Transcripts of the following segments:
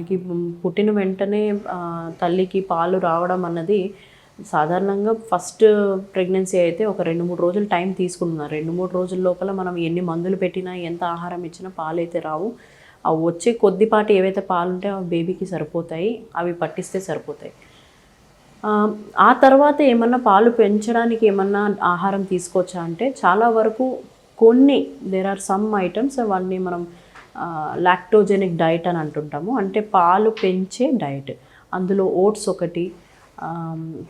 మనకి పుట్టిన వెంటనే తల్లికి పాలు రావడం అన్నది సాధారణంగా ఫస్ట్ ప్రెగ్నెన్సీ అయితే ఒక 2-3 రోజులు టైం తీసుకుంటున్నారు. 2-3 రోజుల లోపల మనం ఎన్ని మందులు పెట్టినా, ఎంత ఆహారం ఇచ్చినా పాలైతే రావు. ఆ వచ్చే కొద్దిపాటి ఏవైతే పాలు ఉంటాయో అవి బేబీకి సరిపోతాయి, అవి పట్టిస్తే సరిపోతాయి. ఆ తర్వాత ఏమన్నా పాలు పెంచడానికి ఏమన్నా ఆహారం తీసుకోవచ్చా అంటే చాలా వరకు కొన్ని దేర్ ఆర్ సమ్ ఐటమ్స్ అవన్నీ మనం లాక్టోజెనిక్ డైట్ అని అంటుంటాము. అంటే పాలు పెంచే డైట్. అందులో ఓట్స్ ఒకటి,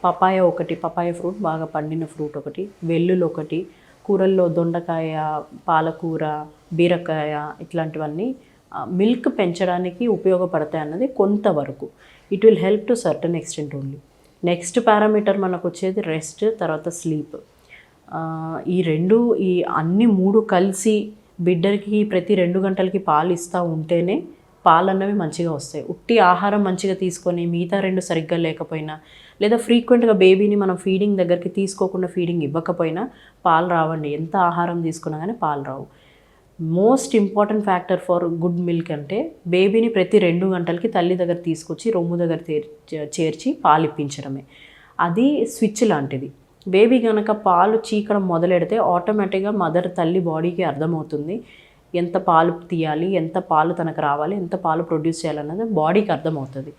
పపాయ ఒకటి, పపాయ ఫ్రూట్ బాగా పండిన ఫ్రూట్ ఒకటి, వెల్లుల్లి ఒకటి, కూరల్లో దొండకాయ, పాలకూర, బీరకాయ ఇట్లాంటివన్నీ మిల్క్ పెంచడానికి ఉపయోగపడతాయి అన్నది కొంతవరకు. It will help to certain extent only. Next parameter మనకు వచ్చేది రెస్ట్, తర్వాత స్లీప్. ఈ అన్ని 3 కలిసి బిడ్డకి ప్రతి 2 గంటలకి పాలు ఇస్తూ ఉంటేనే పాలు అన్నవి మంచిగా వస్తాయి. ఉట్టి ఆహారం మంచిగా తీసుకొని మిగతా 2 సరిగ్గా లేకపోయినా, లేదా ఫ్రీక్వెంట్గా బేబీని మనం ఫీడింగ్ దగ్గరికి తీసుకోకుండా ఫీడింగ్ ఇవ్వకపోయినా పాలు రావండి. ఎంత ఆహారం తీసుకున్నా కానీ పాలు రావు. Most important factor for good milk అంటే బేబీని ప్రతి 2 గంటలకి తల్లి దగ్గర తీసుకొచ్చి రొమ్ము దగ్గర చేర్చి పాలు ఇప్పించడమే. అది స్విచ్ లాంటిది. బేబీ కనుక పాలు చీకడం మొదలెడితే ఆటోమేటిక్గా తల్లి బాడీకి అర్థమవుతుంది ఎంత పాలు తీయాలి, ఎంత పాలు తనకు రావాలి, ఎంత పాలు ప్రొడ్యూస్ చేయాలన్నది బాడీకి అర్థమవుతుంది.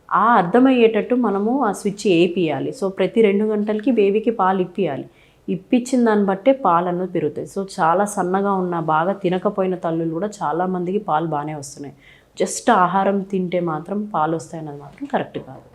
ఆ అర్థమయ్యేటట్టు మనము ఆ స్విచ్ వేపియాలి. సో ప్రతి 2 గంటలకి బేబీకి పాలు ఇప్పియాలి. ఇప్పించిన దాన్ని బట్టే పాలు అన్నది పెరుగుతాయి. సో చాలా సన్నగా ఉన్న, బాగా తినకపోయిన తల్లులు కూడా చాలామందికి పాలు బాగానే వస్తున్నాయి. జస్ట్ ఆహారం తింటే మాత్రం పాలు వస్తాయన్నది మాత్రం కరెక్ట్ కాదు.